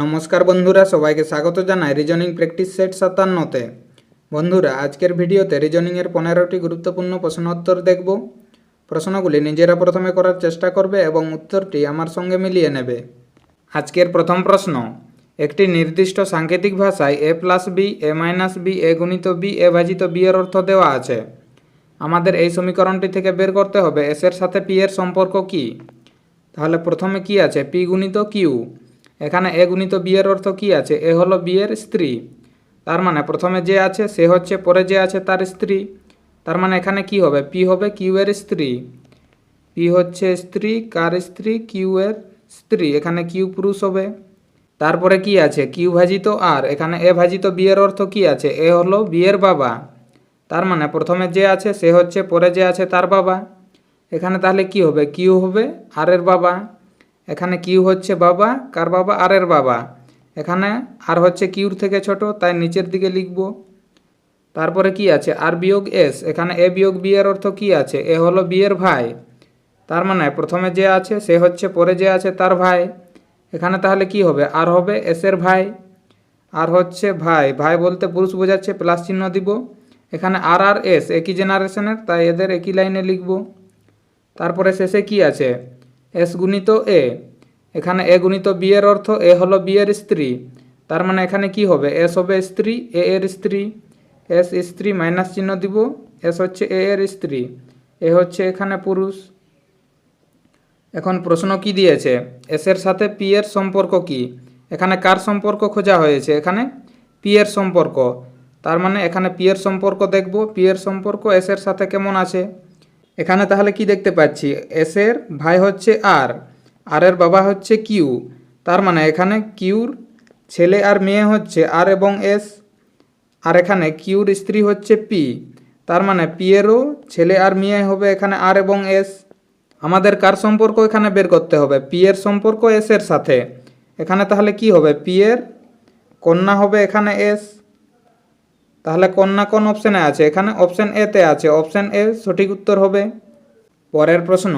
নমস্কার বন্ধুরা, সবাইকে স্বাগত জানাই রিজনিং প্র্যাকটিস সেট 57তে। বন্ধুরা, আজকের ভিডিওতে রিজনিংয়ের 15টি গুরুত্বপূর্ণ প্রশ্নোত্তর দেখব। প্রশ্নগুলি নিজেরা প্রথমে করার চেষ্টা করবে এবং উত্তরটি আমার সঙ্গে মিলিয়ে নেবে। আজকের প্রথম প্রশ্ন, একটি নির্দিষ্ট সাংকেতিক ভাষায় a plus B, a minus B, a গুণিত বি, a ভাজিত বি এর অর্থ দেওয়া আছে। আমাদের এই সমীকরণটি থেকে বের করতে হবে এস এর সাথে পি এর সম্পর্ক কী। তাহলে প্রথমে কি আছে, পি গুণিত কিউ। এখানে এ গুণিত বি এর অর্থ কি আছে, এ হলো বি এর স্ত্রী। তার মানে প্রথমে যে আছে সে হচ্ছে পরে যে আছে তার স্ত্রী। তার মানে এখানে কি হবে, পি হবে কিউ এর স্ত্রী। পি হচ্ছে স্ত্রী, কার স্ত্রী, কিউ এর স্ত্রী। এখানে কিউ পুরুষ হবে। তারপরে কি আছে, কিউ ভাজিত আর। এখানে এ ভাজিত বি এর অর্থ কি আছে, এ হলো বি এর বাবা। তার মানে প্রথমে যে আছে সে হচ্ছে পরে যে আছে তার বাবা। এখানে তাহলে কি হবে, কিউ হবে আর এর বাবা। এখানে কিউ হচ্ছে বাবা, কার বাবা, আর এর বাবা। এখানে আর হচ্ছে কিউর থেকে ছোট, তাই নিচের দিকে লিখব। তারপরে কি আছে, আর বিয়োগ এস। এখানে এ বিয়োগ বি এর অর্থ কি আছে, এ হলো বি এর ভাই। তার মানে প্রথমে যে আছে সে হচ্ছে পরে যে আছে তার ভাই। এখানে তাহলে কি হবে, আর হবে এস এর ভাই। আর হচ্ছে ভাই, ভাই বলতে পুরুষ বোঝাচ্ছে, প্লাস চিহ্ন দিব। এখানে আর আর এস একই জেনারেশনের, তাই এদের একই লাইনে লিখব। তারপরে শেষে কি আছে, এস গুণিত এ। এখানে এ গুণিত বি এর অর্থ এ হলো বি এর স্ত্রী। তার মানে এখানে কি হবে, এস হবে স্ত্রী, এ এর স্ত্রী। এস স্ত্রী মাইনাস চিহ্ন দিব, এস হচ্ছে এ এর স্ত্রী, এ হচ্ছে এখানে পুরুষ। এখন প্রশ্ন কি দিয়েছে, এস এর সাথে পি এর সম্পর্ক কি। এখানে কার সম্পর্ক খোঁজা হয়েছে, এখানে পি এর সম্পর্ক। তার মানে এখানে পি এর সম্পর্ক দেখব, পি এর সম্পর্ক এস এর সাথে কেমন আছে। এখানে তাহলে কি দেখতে পাচ্ছি, এস এর ভাই হচ্ছে আর এর বাবা হচ্ছে কিউ। তার মানে এখানে কিউর ছেলে আর মেয়ে হচ্ছে আর এবং এস। আর এখানে কিউর স্ত্রী হচ্ছে পি। তার মানে পি এরও ছেলে আর মেয়ে হবে এখানে আর এবং এস। আমাদের কার সম্পর্ক এখানে বের করতে হবে, পি এর সম্পর্ক এস এর সাথে। এখানে তাহলে কি হবে, পি এর কন্যা হবে এখানে এস। তাহলে কন্যা কোন অপশানে আছে, এখানে অপশান এ তে আছে, অপশান এ সঠিক উত্তর হবে। পরের প্রশ্ন,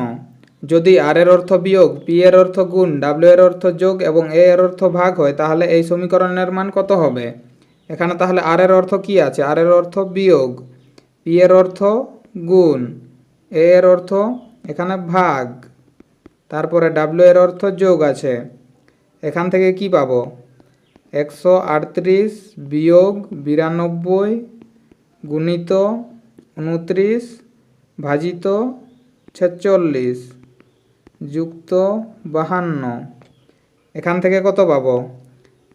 যদি আর এর অর্থ বিয়োগ, পি এর অর্থ গুণ, ডাব্লিউ এর অর্থ যোগ এবং এ এর অর্থ ভাগ হয়, তাহলে এই সমীকরণের মান কত হবে। এখানে তাহলে আর এর অর্থ কি আছে, আর এর অর্থ বিয়োগ, পি এর অর্থ গুণ, এ এর অর্থ এখানে ভাগ, তারপরে ডাব্লিউ এর অর্থ যোগ আছে। এখান থেকে কি পাবো, 138 বিয়োগ 92 গুণিত 29 ভাজিত 46 যুক্ত 52। এখান থেকে কত পাবো,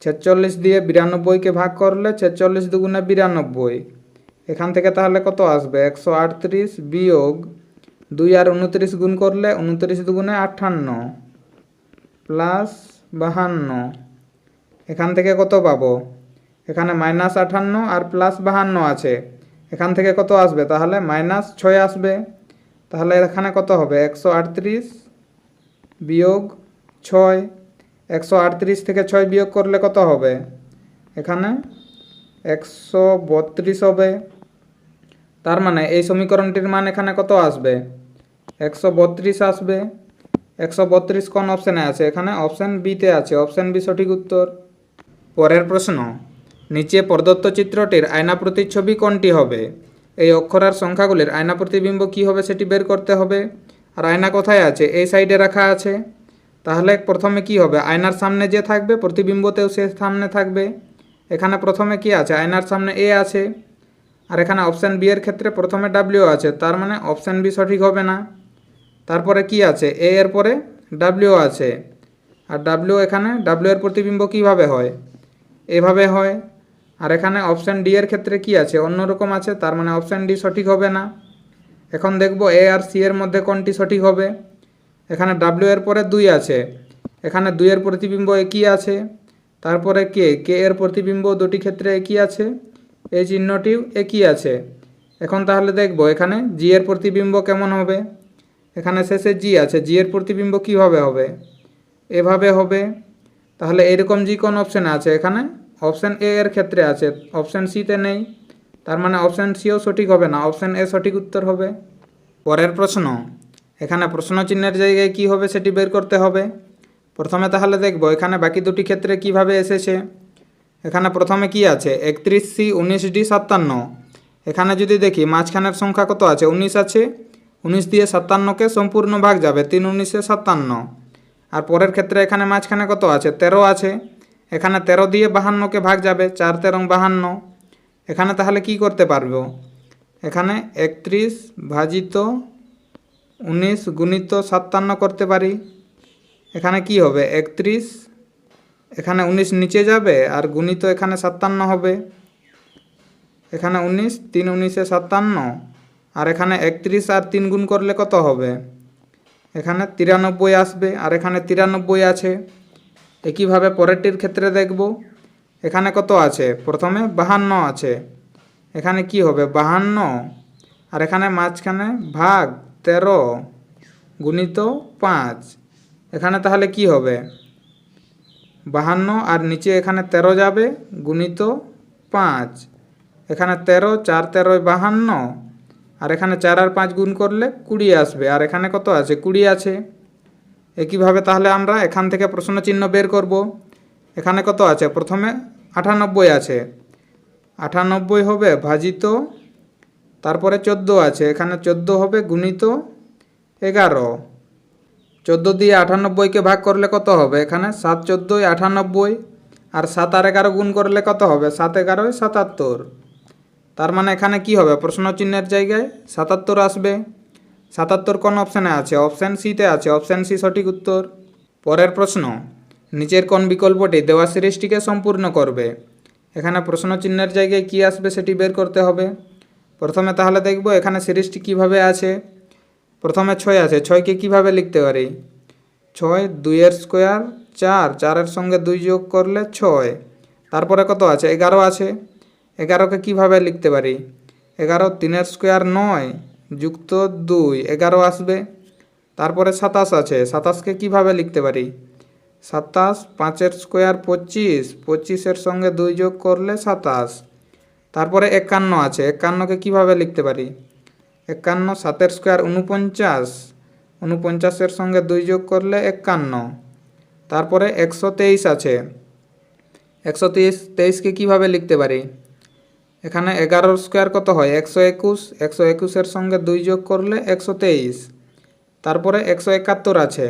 46 দিয়ে 92কে ভাগ করলে 46 দুগুণে 92। এখান থেকে তাহলে কত আসবে, 138 বিয়োগ 2 আর 29 গুণ করলে 29 দুগুণে 58 প্লাস 52। এখান থেকে কত পাবো, এখানে -58 আর +52 আছে। এখান থেকে কত আসবে, তাহলে -6 আসবে। তাহলে এখানে কত হবে, 138 বিয়োগ 6। 138 থেকে 6 বিয়োগ করলে কত হবে, এখানে 132 হবে। তার মানে এই সমীকরণটির মান এখানে কত আসবে, 132 আসবে। 132 কোন অপশানে আছে, এখানে অপশান বিতে আছে, অপশান বি সঠিক উত্তর। পরের প্রশ্ন, নিচে প্রদত্ত চিত্রটির আয়না প্রতিচ্ছবি কোনটি হবে। এই অক্ষর আর সংখ্যাগুলির আয়না প্রতিবিম্ব কী হবে সেটি বের করতে হবে। আর আয়না কোথায় আছে, এই সাইডে রাখা আছে। তাহলে প্রথমে কি হবে, আয়নার সামনে যে থাকবে প্রতিবিম্বতেও সে সামনে থাকবে। এখানে প্রথমে কি আছে, আয়নার সামনে এ আছে। আর এখানে অপশান বি এর ক্ষেত্রে প্রথমে ডাব্লিউ আছে, তার মানে অপশান বি সঠিক হবে না। তারপরে কি আছে, এ এর পরে ডাব্লিউ আছে। আর ডাব্লিউ, এখানে ডাব্লিউ এর প্রতিবিম্ব কিভাবে হয়, এভাবে হয়। আর এখানে অপশান ডি এর ক্ষেত্রে কি আছে, অন্যরকম আছে, তার মানে অপশান ডি সঠিক হবে না। এখন দেখব এ আর সি এর মধ্যে কোনটি সঠিক হবে। এখানে ডাব্লিউ এর পরে 2 আছে, এখানে 2 এর প্রতিবিম্ব একই আছে। তারপরে কে এর প্রতিবিম্ব দুটি ক্ষেত্রে একই আছে, এই চিহ্নটিও একই আছে। এখন তাহলে দেখব এখানে জি এর প্রতিবিম্ব কেমন হবে। এখানে শেষে জি আছে, জি এর প্রতিবিম্ব কিভাবে হবে, এভাবে হবে। তাহলে এরকম জি কোন অপশানে আছে, এখানে অপশান এ এর ক্ষেত্রে আছে, অপশান সিতে নেই। তার মানে অপশান সিও সঠিক হবে না, অপশান এ সঠিক উত্তর হবে। পরের প্রশ্ন, এখানে প্রশ্ন চিহ্নের জায়গায় কি হবে সেটি বের করতে হবে। প্রথমে তাহলে দেখব এখানে বাকি দুটি ক্ষেত্রে কিভাবে এসেছে। এখানে প্রথমে কি আছে 31C 19D 57। এখানে যদি দেখি মাঝখানের সংখ্যা কত আছে 19 আছে, 19 দিয়ে 57কে সম্পূর্ণ ভাগ যাবে 3 19 57। আর পরের ক্ষেত্রে এখানে মাঝখানে কত আছে 13 আছে, এখানে 13 দিয়ে 52কে ভাগ যাবে 4 13 52। এখানে তাহলে কি করতে পারবো, এখানে 31 ভাজিত 19 গুণিত 57 করতে পারি। এখানে কি হবে 31, এখানে 19 নিচে যাবে আর গুণিত এখানে 57 হবে। এখানে 19 3 19 57, আর এখানে 31 আর 3 গুণ করলে কত হবে, এখানে 93 আসবে, আর এখানে 93 আছে। একইভাবে পরেরটির ক্ষেত্রে দেখব এখানে কত আছে, প্রথমে 52 আছে, এখানে কি হবে 52, আর এখানে মাঝখানে ভাগ 13 গুণিত 5। এখানে তাহলে কি হবে 52 আর নিচে এখানে 13 যাবে গুণিত 5। এখানে 13 4 13 52, আর এখানে 4 আর 5 গুণ করলে 20 আসবে, আর এখানে কত আছে 20 আছে। একইভাবে তাহলে আমরা এখান থেকে প্রশ্ন চিহ্ন বের করব। এখানে কত আছে, প্রথমে 98 আছে, 98 হবে ভাজিত, তারপরে 14 আছে, এখানে 14 হবে গুণিত 11। 14 দিয়ে 98কে ভাগ করলে কত হবে, এখানে 7 14 98, আর 7 আর 11 গুণ করলে কত হবে 7 11 77। তার মানে এখানে কি হবে, প্রশ্ন চিহ্নের জায়গায় 77 আসবে। 77 কোন অপশানে আছে, অপশান সিতে আছে, অপশান সি সঠিক উত্তর। পরের প্রশ্ন, নিচের কোন বিকল্পটি দেওয়া সিরিজটিকে সম্পূর্ণ করবে। এখানে প্রশ্ন চিহ্নের জায়গায় কি আসবে সেটি বের করতে হবে। প্রথমে তাহলে দেখব এখানে সিরিজটি কিভাবে আছে। প্রথমে 6 আছে, 6কে কিভাবে লিখতে পারি, 6 2 এর স্কোয়ার 4, 4 সঙ্গে 2 যোগ করলে 6। তারপরে কত আছে 11 আছে, 11কে কিভাবে লিখতে পারি, 11 3 এর স্কোয়ার 9 যুক্ত 2 11 আসবে। তারপরে 27 আছে, 27কে কিভাবে লিখতে পারি, 27 5 এর স্কোয়ার 25, 25 সঙ্গে 2 যোগ করলে 27। তারপরে 51 আছে, 51কে কিভাবে লিখতে পারি, 51 7 এর স্কোয়ার 49, 49 সঙ্গে 2 যোগ করলে 51। তারপরে 123 আছে, 123কে কিভাবে লিখতে পারি, এখানে 11 স্কোয়ার কত হয় 121, 121 সঙ্গে 2 যোগ করলে 123। তারপরে 171 আছে,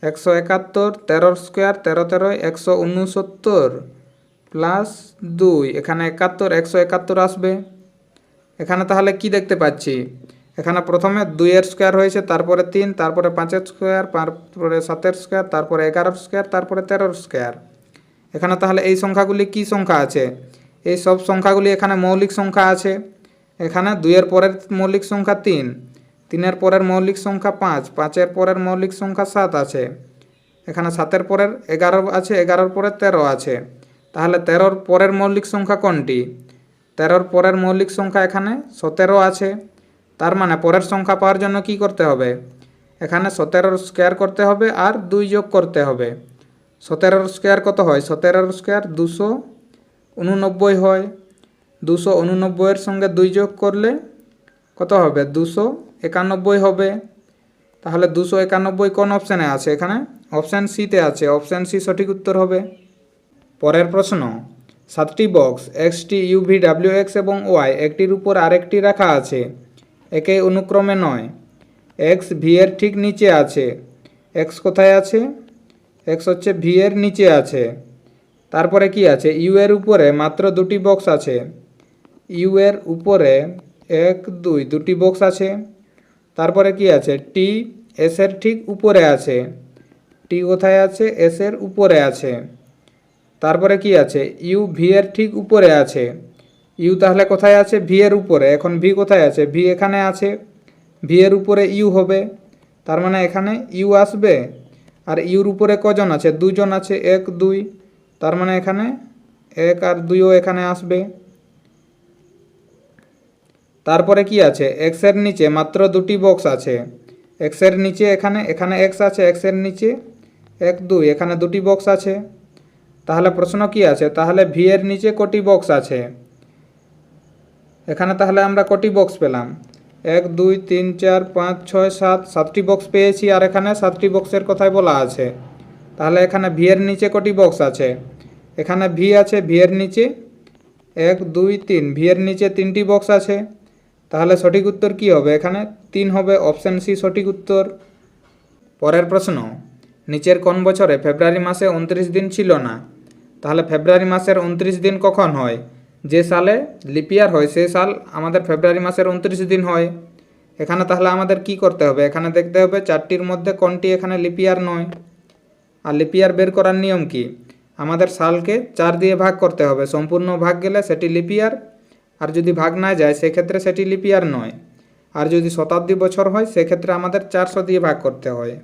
171 13 স্কোয়ার 13 13 169 প্লাস 2, এখানে 71 171 আসবে। এখানে তাহলে কি দেখতে পাচ্ছি, এখানে প্রথমে 2 এর স্কোয়ার হয়েছে, তারপরে 3, তারপরে 5 এর স্কোয়ার, তারপরে 7 এর স্কোয়ার, তারপরে 11 স্কোয়ার, তারপরে 13 স্কোয়ার। এখানে তাহলে এই সংখ্যাগুলি কি সংখ্যা আছে, এই সব সংখ্যাগুলি এখানে মৌলিক সংখ্যা আছে। এখানে 2 এর পরের মৌলিক সংখ্যা 3, 3 এর পরের মৌলিক সংখ্যা 5, 5 এর পরের মৌলিক সংখ্যা 7 আছে, এখানে 7 এর পরের 11 আছে, 11 পরের 13 আছে। তাহলে 13 পরের মৌলিক সংখ্যা কোনটি, 13 পরের মৌলিক সংখ্যা এখানে 17 আছে। তার মানে পরের সংখ্যা পাওয়ার জন্য কি করতে হবে, এখানে 17 স্কোয়ার করতে হবে আর 2 যোগ করতে হবে। 17 স্কোয়ার কত হয়, 17 স্কোয়ার 289 হয়, 289 সঙ্গে 2 যোগ করলে কত হবে 291 হবে। তাহলে 291 কোন অপশানে আছে, এখানে অপশান সিতে আছে, অপশান সি সঠিক উত্তর হবে। পরের প্রশ্ন, 7টি box X T U V W X এবং ওয়াই একটির উপর আরেকটি রাখা আছে, একই অনুক্রমে নয়। এক্স ভি এর ঠিক নিচে আছে, এক্স কোথায় আছে, এক্স হচ্ছে ভি এর নিচে আছে। তারপরে কি আছে, ইউ এর উপরে মাত্র 2টি বক্স আছে, ইউ এর উপরে 1 2 2টি বক্স আছে। তারপরে কি আছে, টি এস এর ঠিক উপরে আছে, টি কোথায় আছে, এস এর উপরে আছে। তারপরে কি আছে, ইউ ভি এর ঠিক উপরে আছে, ইউ তাহলে কোথায় আছে, ভি এর উপরে। এখন ভি কোথায় আছে, ভি এখানে আছে, ভি এর উপরে ইউ হবে, তার মানে এখানে ইউ আসবে। আর ইউর উপরে কজন আছে, 2 জন আছে, 1 2, তার মানে এখানে 1 আর 2ও এখানে আসবে। তারপরে কি আছে, এক্স এর নিচে মাত্র 2টি বক্স আছে, এক্স এর নিচে এখানে এক্স আছে, এক্স এর নিচে 1 2, এখানে 2টি বক্স আছে। তাহলে প্রশ্ন কি আছে, তাহলে ভি এর নিচে কটি বক্স আছে, এখানে তাহলে আমরা কটি বক্স পেলাম, 1 2 3 4 5 6 7, 7টি বক্স পেয়েছি। আর এখানে 7টি বক্সের কথাই বলা আছে, তাহলে এখানে ভি এর নিচে কটি বক্স আছে? এখানে ভি আছে, ভি এর নিচে 1 2 3, ভি এর নিচে 3টি বক্স আছে। তাহলে সঠিক উত্তর কি হবে? এখানে 3 হবে, অপশান সি সঠিক উত্তর। পরের প্রশ্ন, নিচের কোন বছরে ফেব্রুয়ারি মাসে 29 দিন ছিল না? তাহলে ফেব্রুয়ারি মাসের 29 দিন কখন হয়? যে সালে লিপিয়ার হয় সেই সাল আমাদের ফেব্রুয়ারি মাসের 29 দিন হয়। এখানে তাহলে আমাদের কি করতে হবে? এখানে দেখতে হবে 4টির মধ্যে কোনটি এখানে লিপিয়ার নয়। আর লিপিয়ার বের করার নিয়ম কি? আমাদের সালকে 4 দিয়ে ভাগ করতে হবে, সম্পূর্ণ ভাগ গেলে সেটি লিপিয়ার, আর যদি ভাগ না যায় সেক্ষেত্রে সেটি লিপিয়ার নয়। আর যদি শতাব্দী বছর হয় সেক্ষেত্রে আমাদের 400 দিয়ে ভাগ করতে হয়।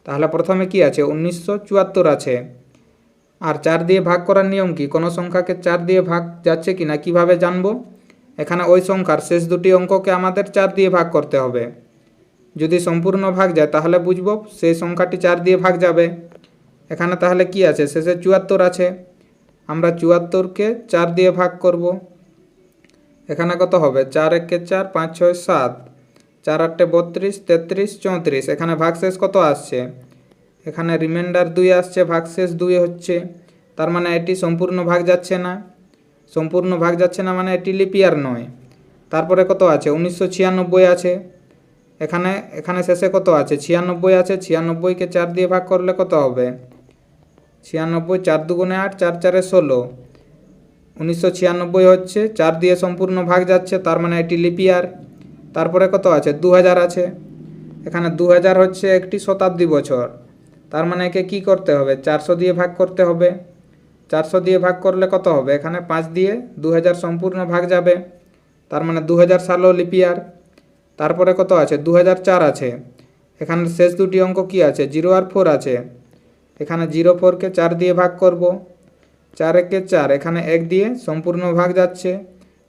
তাহলে প্রথমে কি আছে? 1974 আছে। আর 4 দিয়ে ভাগ করার নিয়ম কি? কোনো সংখ্যাকে 4 দিয়ে ভাগ যাচ্ছে কি না কীভাবে জানবো? এখানে ওই সংখ্যার শেষ দুটি অঙ্ককে আমাদের 4 দিয়ে ভাগ করতে হবে। যদি সম্পূর্ণ ভাগ যায় তাহলে বুঝবো সেই সংখ্যাটি 4 দিয়ে ভাগ যাবে। এখানে তাহলে কি আছে? শেষে 74 আছে, আমরা 74কে 4 দিয়ে ভাগ করব। এখানে কত হবে? 4 একে 4, 5 6 7, 4 8 32, 33 34। এখানে ভাগশেষ কত আসছে? এখানে রিমাইন্ডার 2 আসছে, ভাগশেষ 2 হচ্ছে। তার মানে এটি সম্পূর্ণ ভাগ যাচ্ছে না। সম্পূর্ণ ভাগ যাচ্ছে না মানে এটি লিপিয়ার নয়। তারপরে কত আছে? 1996 আছে। এখানে শেষে কত আছে? 96 আছে। 96কে 4 দিয়ে ভাগ করলে কত হবে? 96, 4 দুগুণে 8, 4 4 16। 1996 হচ্ছে, 4 দিয়ে সম্পূর্ণ ভাগ যাচ্ছে, তার মানে এটি লিপিয়ার। তারপরে কত আছে? 2000 আছে। এখানে 2000 হচ্ছে একটি শতাব্দী বছর, তার মানে একে কী করতে হবে? 400 দিয়ে ভাগ করতে হবে। 400 দিয়ে ভাগ করলে কত হবে? এখানে 5 দিয়ে 2000 সম্পূর্ণ ভাগ যাবে, তার মানে 2000 সালও লিপিয়ার। তারপরে কত আছে? 2004 আছে। এখানে শেষ দুটি অঙ্ক কি আছে? 0 আর 4 আছে। এখানে 0 4কে 4 দিয়ে ভাগ করব। 4 একে 4, এখানে 1 দিয়ে সম্পূর্ণ ভাগ যাচ্ছে,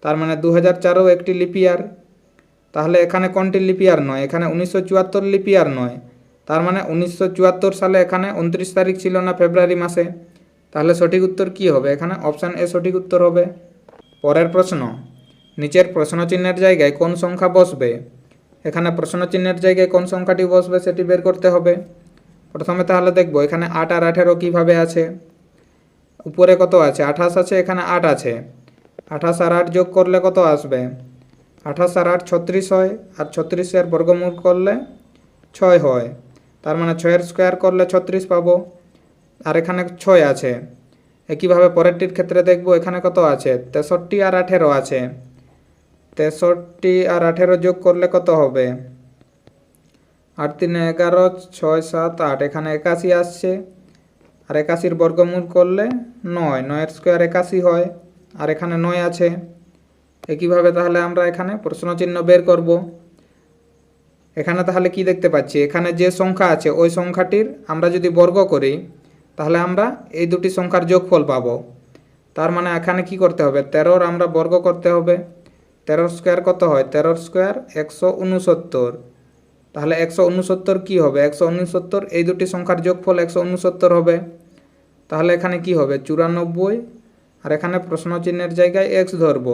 তার মানে 2004ও একটি লিপিয়ার। তাহলে এখানে কোনটি লিপিয়ার নয়? এখানে 1974 লিপিয়ার নয়, তার মানে 1974 সালে এখানে 29 তারিখ ছিল না ফেব্রুয়ারি মাসে। তাহলে সঠিক উত্তর কি হবে? এখানে অপশান এ সঠিক উত্তর হবে। পরের প্রশ্ন, নিচের প্রশ্নচিহ্নের জায়গায় কোন সংখ্যা বসবে? এখানে প্রশ্নচিহ্নের জায়গায় কোন সংখ্যাটি বসবে সেটি বের করতে হবে। প্রথমে তাহলে দেখব এখানে 8 আর 18 কীভাবে আছে। উপরে কত আছে? 28 আছে, এখানে 8 আছে। 28 আর 8 যোগ করলে কত আসবে? 28 আর 8 36 হয়, আর 36-এর বর্গমূল করলে 6 হয়, তার মানে 6-এর স্কোয়ার করলে 36 পাবো। আর এখানে 6 আছে। একইভাবে পরেরটির ক্ষেত্রে দেখব এখানে কত আছে? 63 আর 18 আছে। 63 আর 18 যোগ করলে কত হবে? 8 3 11, 6 7 8, এখানে 81 আসছে। আর 81-র বর্গমূল করলে 9, 9-এর স্কোয়ার 81 হয়, আর এখানে 9 আছে। একইভাবে তাহলে আমরা এখানে প্রশ্নচিহ্ন বের করব। এখানে তাহলে কি দেখতে পাচ্ছি? এখানে যে সংখ্যা আছে ওই সংখ্যাটির আমরা যদি বর্গ করি তাহলে আমরা এই দুটি সংখ্যার যোগফল পাবো। তার মানে এখানে কি করতে হবে? 13-র আমরা বর্গ করতে হবে। 13-র স্কোয়ার কত হয়? 13-র স্কোয়ার 169। তাহলে 169 কি হবে? 169, এই দুটি সংখ্যার যোগফল 169 হবে। তাহলে এখানে কি হবে? 94, আর এখানে প্রশ্নচিহ্নের জায়গায় এক্স ধরব।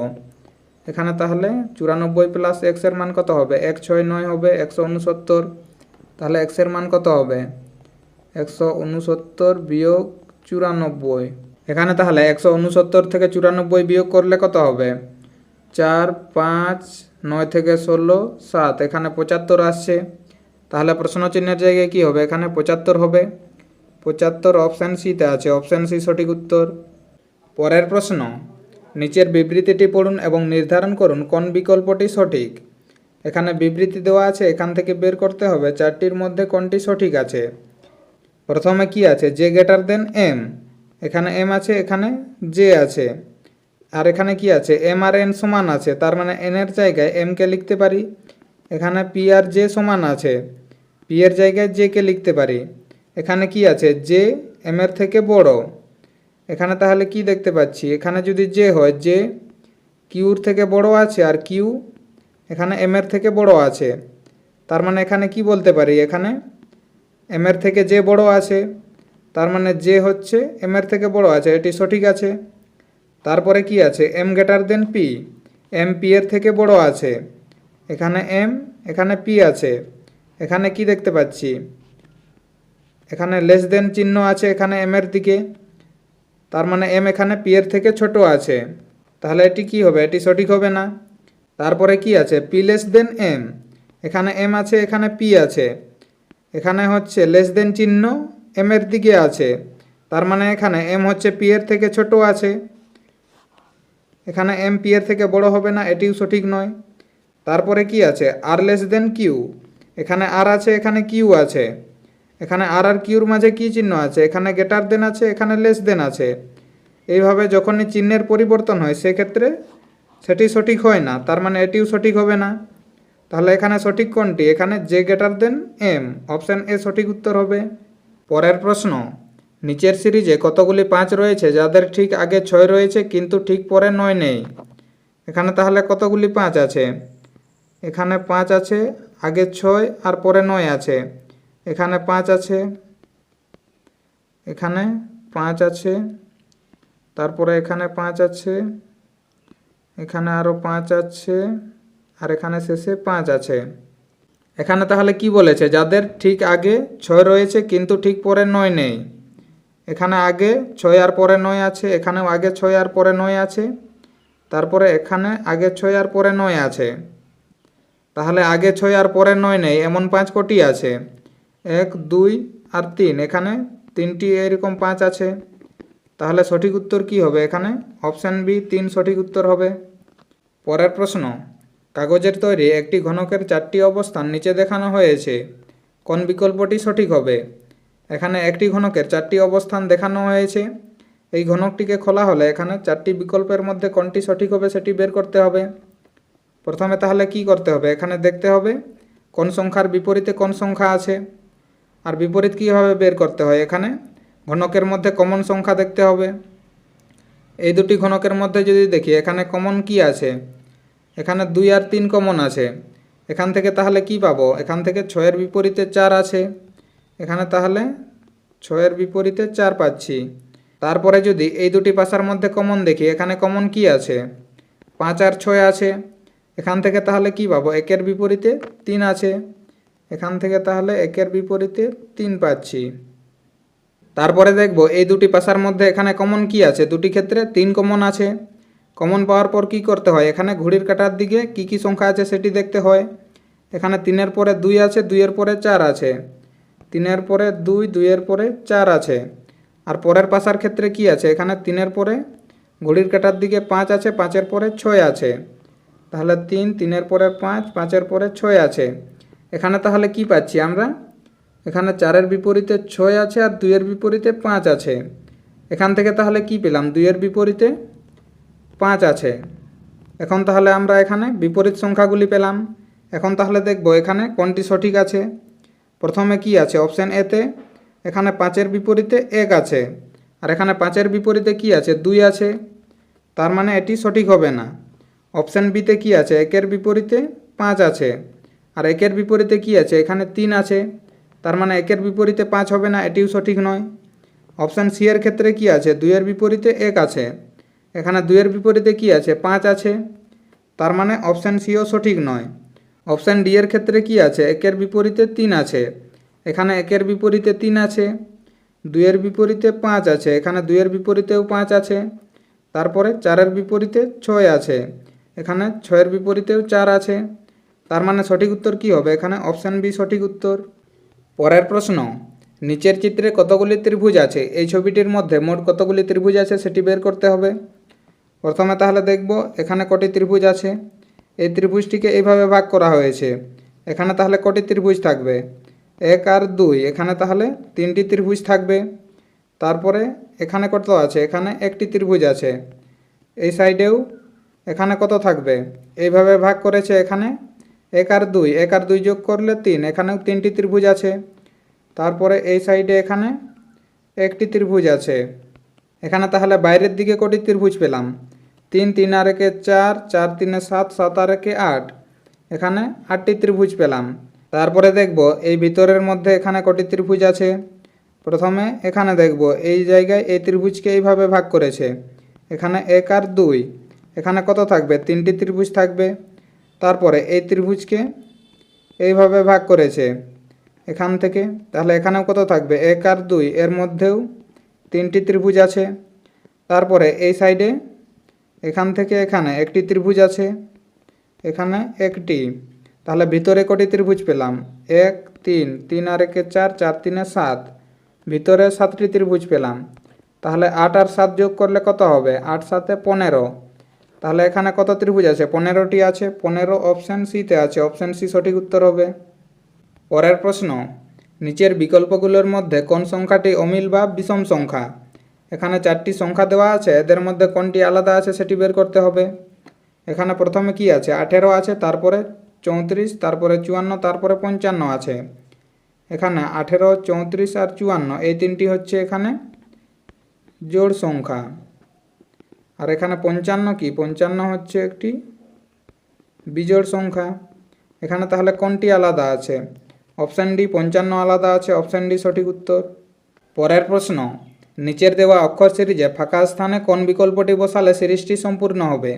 এখানে তাহলে 94 প্লাস এক্সের মান কত হবে? 169 হবে 169। তাহলে এক্সের মান কত হবে? 169 বিয়োগ 94। এখানে তাহলে 169 থেকে 94 বিয়োগ করলে কত হবে? 4 5, 9 থেকে 16 7, এখানে 75 আসছে। তাহলে প্রশ্নচিহ্নের জায়গায় কি হবে? এখানে 75 হবে। 75 অপশান সিতে আছে, অপশান সি সঠিক উত্তর। পরের প্রশ্ন, নিচের বিবৃতিটি পড়ুন এবং নির্ধারণ করুন কোন বিকল্পটি সঠিক। এখানে বিবৃতি দেওয়া আছে, এখান থেকে বের করতে হবে 4টির মধ্যে কোনটি সঠিক আছে। প্রথমে কি আছে? J greater than M. এখানে এম আছে, এখানে জে আছে, আর এখানে কি আছে? এম আর এন সমান আছে, তার মানে এন এর জায়গায় এমকে লিখতে পারি। এখানে পি আর জে সমান আছে, পি এর জায়গায় জে কে লিখতে পারি। এখানে কি আছে? জে এম এর থেকে বড়। এখানে তাহলে কি দেখতে পাচ্ছি? এখানে যদি জে হয়, জে কিউর থেকে বড় আছে, আর কিউ এখানে এম এর থেকে বড় আছে। তার মানে এখানে কি বলতে পারি? এখানে এম এর থেকে জে বড় আছে, তার মানে জে হচ্ছে এম এর থেকে বড় আছে, এটি সঠিক আছে। তারপরে কি আছে? M greater than P. M P এর থেকে বড় আছে। এখানে এম, এখানে পি আছে। এখানে কি দেখতে পাচ্ছি? এখানে লেস দেন চিহ্ন আছে এখানে এম এর দিকে, তার মানে এম এখানে পি এর থেকে ছোট আছে, তাহলে এটি কি হবে? এটি সঠিক হবে না। তারপরে কি আছে? পি লেস দেন এম, এখানে এম আছে এখানে পি আছে, এখানে হচ্ছে লেস দেন চিহ্ন এম এর দিকে আছে, তার মানে এখানে এম হচ্ছে পি এর থেকে ছোট আছে, এখানে এম পি এর থেকে বড় হবে না, এটিও সঠিক নয়। তারপরে কি আছে? আর লেস দেন কিউ, এখানে আর আছে এখানে কিউ আছে, এখানে আর আর কিউর মাঝে কি চিহ্ন আছে? এখানে গ্রেটার দেন আছে এখানে লেস দেন আছে। এইভাবে যখনই চিহ্নের পরিবর্তন হয় সেক্ষেত্রে সেটি সঠিক হয় না, তার মানে এটিও সঠিক হবে না। তাহলে এখানে সঠিক কোনটি? এখানে J greater than M, option A সঠিক উত্তর হবে। পরের প্রশ্ন, নিচের সিরিজে কতগুলি 5 রয়েছে যাদের ঠিক আগে 6 রয়েছে কিন্তু ঠিক পরে 9 নেই? এখানে তাহলে কতগুলি 5 আছে? এখানে 5 আছে, আগে 6 আর পরে 9 আছে, এখানে 5 আছে, এখানে 5 আছে, তারপরে এখানে 5 আছে, এখানে আরও 5 আছে, আর এখানে শেষে 5 আছে। এখানে তাহলে কি বলেছে? যাদের ঠিক আগে 6 রয়েছে কিন্তু ঠিক পরে 9 নেই। এখানে আগে 6 আর পরে 9 আছে, এখানেও আগে 6 আর পরে 9 আছে, তারপরে এখানে আগে 6 আর পরে 9 আছে। তাহলে আগে 6 আর পরে 9 নেই এমন 5 কটি আছে? 1 2 আর 3, এখানে 3টি এরকম 5 আছে। তাহলে সঠিক উত্তর কি হবে? এখানে অপশান বি 3 সঠিক উত্তর হবে। পরের প্রশ্ন, কাগজের তৈরি একটি ঘনকের 4টি অবস্থান নিচে দেখানো হয়েছে, কোন বিকল্পটি সঠিক হবে? এখানে একটি ঘনকের 4টি অবস্থান দেখানো হয়েছে, এই ঘনকটিকে খোলা হলে এখানে 4টি বিকল্পের মধ্যে কোনটি সঠিক হবে সেটি বের করতে হবে। প্রথমে তাহলে কি করতে হবে? এখানে দেখতে হবে কোন সংখ্যার বিপরীতে কোন সংখ্যা আছে, আর বিপরীত কীভাবে বের করতে হয়? এখানে ঘনকের মধ্যে কমন সংখ্যা দেখতে হবে। এই দুটি ঘনকের মধ্যে যদি দেখি এখানে কমন কি আছে? এখানে 2 আর 3 কমন আছে, এখান থেকে তাহলে কি পাবো? এখান থেকে 6 এর বিপরীতে 4 আছে, এখানে তাহলে 6 এর বিপরীতে 4 পাচ্ছি। তারপরে যদি এই দুটি পাশার মধ্যে কমন দেখি, এখানে কমন কি আছে? 5 আর 6 আছে, এখান থেকে তাহলে কি পাবো? 1 এর বিপরীতে 3 আছে, এখান থেকে তাহলে 1 এর বিপরীতে 3 পাচ্ছি। তারপরে দেখব এই দুটি পাশার মধ্যে এখানে কমন কি আছে? দুটি ক্ষেত্রে 3 কমন আছে। কমন পাওয়ার পর কি করতে হয়? এখানে ঘড়ির কাঁটার দিকে কি কি সংখ্যা আছে সেটি দেখতে হয়। এখানে 3 এর পরে 2 আছে, 2 এর পরে 4 আছে, 3 এর পরে 2, 2 এর পরে 4 আছে। আর পরের পাশার ক্ষেত্রে কি আছে? এখানে 3 এর পরে ঘড়ির কাঁটার দিকে 5 আছে, 5 এর পরে 6 আছে, তাহলে 3, 3 এর পরে 5, 5 এর পরে 6 আছে। এখানে তাহলে কি পাচ্ছি আমরা? এখানে 4 এর বিপরীতে 6 আছে আর 2 এর বিপরীতে 5 আছে, এখান থেকে তাহলে কি পেলাম? 2 এর বিপরীতে 5 আছে। এখন তাহলে আমরা এখানে বিপরীত সংখ্যাগুলি পেলাম। এখন তাহলে দেখব এখানে কোনটি সঠিক আছে। প্রথমে কি আছে? অপশান এতে এখানে 5 এর বিপরীতে 1 আছে, আর এখানে 5 এর বিপরীতে কি আছে? 2 আছে, তার মানে এটি সঠিক হবে না। অপশান বিতে কি আছে? 1 এর বিপরীতে 5 আছে, আর 1 এর বিপরীতে কি আছে? এখানে 3 আছে, তার মানে 1 এর বিপরীতে 5 হবে না, এটিও সঠিক নয়। অপশান সি এর ক্ষেত্রে কি আছে? 2 এর বিপরীতে 1 আছে, এখানে 2 এর বিপরীতে কি আছে? 5 আছে, তার মানে অপশান সিও সঠিক নয়। অপশান ডি এর ক্ষেত্রে কি আছে? 1 এর বিপরীতে 3 আছে, এখানে 1 এর বিপরীতে 3 আছে, 2 এর বিপরীতে 5 আছে, এখানে 2 এর বিপরীতেও 5 আছে, তারপরে 4 এর বিপরীতে 6 আছে, এখানে 6 এর বিপরীতেও 4 আছে, তার মানে সঠিক উত্তর কি হবে? এখানে অপশান বি সঠিক উত্তর। পরের প্রশ্ন, নিচের চিত্রে কতগুলি ত্রিভুজ আছে? এই ছবিটির মধ্যে মোট কতগুলি ত্রিভুজ আছে সেটি বের করতে হবে। প্রথমে তাহলে দেখব এখানে কটি ত্রিভুজ আছে। এই ত্রিভুজটিকে এইভাবে ভাগ করা হয়েছে, এখানে তাহলে কটি ত্রিভুজ থাকবে? 1 আর 2, এখানে তাহলে 3টি ত্রিভুজ থাকবে। তারপরে এখানে কত আছে? এখানে একটি ত্রিভুজ আছে, এই সাইডেও এখানে কত থাকবে? এইভাবে ভাগ করেছে, এখানে 1 আর 2, 1 আর 2 যোগ করলে 3, এখানেও 3টি ত্রিভুজ আছে। তারপরে এই সাইডে এখানে একটি ত্রিভুজ আছে, এখানে তাহলে বাইরের দিকে কটি ত্রিভুজ পেলাম? 3, 3 আর 1 4, 4 3 7, 7 আর 1 8, এখানে 8টি ত্রিভুজ পেলাম। তারপরে দেখব এই ভিতরের মধ্যে এখানে কটি ত্রিভুজ আছে। প্রথমে এখানে দেখব এই জায়গায় এই ত্রিভুজকে এইভাবে ভাগ করেছে, এখানে 1 আর 2, এখানে কত থাকবে? 3টি ত্রিভুজ থাকবে। তারপরে এই ত্রিভুজকে এইভাবে ভাগ করেছে, এখান থেকে, তাহলে এখানেও কত থাকবে 1 আর 2, এর মধ্যেও 3টি ত্রিভুজ আছে। তারপরে এই সাইডে এখান থেকে এখানে একটি ত্রিভুজ আছে, এখানে একটি, তাহলে ভিতরে কটি ত্রিভুজ পেলাম 1 3, 3 আর 1 4, 4 3 7, ভিতরে 7টি ত্রিভুজ পেলাম। তাহলে 8 আর 7 যোগ করলে কত হবে 8 7 15, তাহলে এখানে কত ত্রিভুজ আছে 15টি আছে, 15 অপশান সিতে আছে, অপশান সি সঠিক উত্তর হবে। পরের প্রশ্ন, নিচের বিকল্পগুলোর মধ্যে কোন সংখ্যাটি অমিল বা বিষম সংখ্যা? এখানে 4টি সংখ্যা দেওয়া আছে, এদের মধ্যে কোনটি আলাদা আছে সেটি বের করতে হবে। এখানে প্রথমে কি আছে 18 আছে, তারপরে 34, তারপরে 54, তারপরে 55 আছে। এখানে 18, 34 আর 54 এই তিনটি হচ্ছে এখানে জোড় সংখ্যা। আর এখানে 55 কি 55 হচ্ছে একটি বিজোড় সংখ্যা। এখানে তাহলে কোনটি আলাদা আছে? অপশান ডি 55 আলাদা আছে, অপশান ডি সঠিক উত্তর। পরের প্রশ্ন, নিচের দেওয়া অক্ষর সিরিজে ফাঁকা স্থানে কোন বিকল্পটি বসালে সিরিজটি সম্পূর্ণ হবে?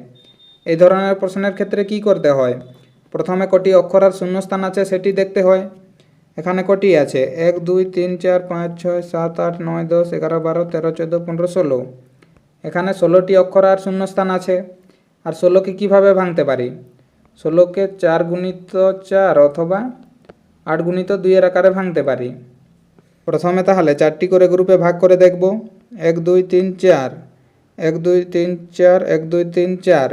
এই ধরনের প্রশ্নের ক্ষেত্রে কি করতে হয়? প্রথমে কটি অক্ষর আর শূন্যস্থান আছে সেটি দেখতে হয়। এখানে কটি আছে 1 2 3 4 5 6 7 8 9 10 11 12 13 14 15 16, এখানে 16টি অক্ষর আর শূন্যস্থান আছে। আর 16কে কীভাবে ভাঙতে পারি? 16কে 4 গুণিত 4 অথবা 8 গুণিত 2 এর আকারে ভাঙতে পারি। প্রথমে তাহলে 4টি করে গ্রুপে ভাগ করে দেখব। 1 2 3 4, 1 2 3 4, 1 2 3 4,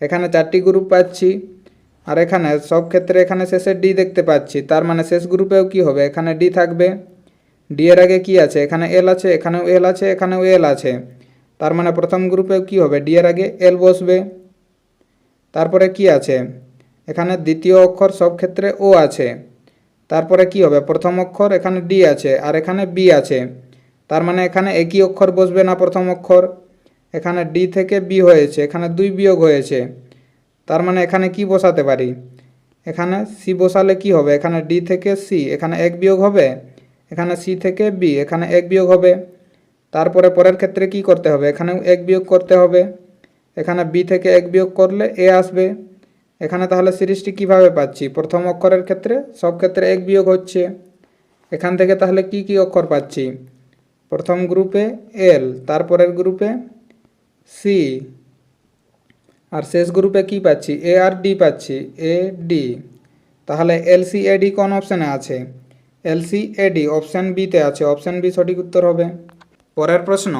এখানে 4টি গ্রুপ পাচ্ছি। আর এখানে সব ক্ষেত্রে এখানে শেষে ডি দেখতে পাচ্ছি, তার মানে শেষ গ্রুপেও কি হবে এখানে ডি থাকবে। ডি এর আগে কি আছে এখানে এল আছে, এখানেও এল আছে, এখানেও এল আছে, তার মানে প্রথম গ্রুপেও কি হবে ডি এর আগে এল বসবে। তারপরে কি আছে এখানে দ্বিতীয় অক্ষর সব ক্ষেত্রে ও আছে, তারপরে কি হবে প্রথম অক্ষর এখানে ডি আছে আর এখানে বি আছে, তার মানে এখানে একই অক্ষর বসবে না প্রথম অক্ষর। এখানে ডি থেকে বি হয়েছে, এখানে 2 বিয়োগ হয়েছে, তার মানে এখানে কি বসাতে পারি এখানে সি বসালে কি হবে এখানে ডি থেকে সি এখানে 1 বিয়োগ হবে, এখানে সি থেকে বি এখানে 1 বিয়োগ হবে। তারপরে পরের ক্ষেত্রে কি করতে হবে এখানেও 1 বিয়োগ করতে হবে, এখানে বি থেকে 1 বিয়োগ করলে এ আসবে। এখানে তাহলে সিরিজটি কিভাবে পাচ্ছি? প্রথম অক্ষরের ক্ষেত্রে সব ক্ষেত্রে 1 বিয়োগ হচ্ছে। এখান থেকে তাহলে কি কি অক্ষর পাচ্ছি? প্রথম গ্রুপে এল, তারপরের গ্রুপে সি, আর শেষ গ্রুপে কি পাচ্ছি এ আর ডি পাচ্ছি, এ ডি। তাহলে এলসি এডি কোন অপশানে আছে? এলসি এডি অপশান বিতে আছে, অপশান বি সঠিক উত্তর হবে। পরের প্রশ্ন,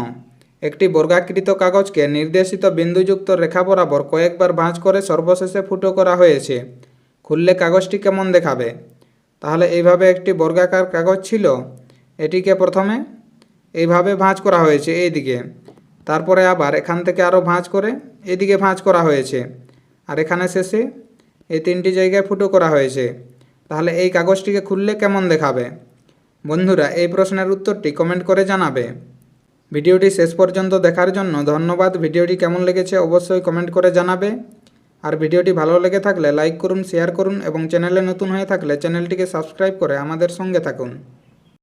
একটি বর্গাকৃত কাগজকে নির্দেশিত বিন্দুযুক্ত রেখা বরাবর কয়েকবার ভাঁজ করে সর্বশেষে ফুটো করা হয়েছে, খুললে কাগজটি কেমন দেখাবে? তাহলে এইভাবে একটি বর্গাকার কাগজ ছিল, এটিকে প্রথমে এইভাবে ভাঁজ করা হয়েছে এইদিকে, তারপরে আবার এখান থেকে আরও ভাঁজ করে এদিকে ভাঁজ করা হয়েছে, আর এখানে শেষে এই 3টি জায়গায় ফুটো করা হয়েছে। তাহলে এই কাগজটিকে খুললে কেমন দেখাবে? বন্ধুরা এই প্রশ্নের উত্তরটি কমেন্ট করে জানাবে। ভিডিওটি শেষ পর্যন্ত দেখার জন্য ধন্যবাদ। ভিডিওটি কেমন লেগেছে অবশ্যই কমেন্ট করে জানাবে। আর ভিডিওটি ভালো লেগে থাকলে লাইক করুন, শেয়ার করুন এবং চ্যানেলে নতুন হয়ে থাকলে চ্যানেলটিকে সাবস্ক্রাইব করে আমাদের সঙ্গে থাকুন।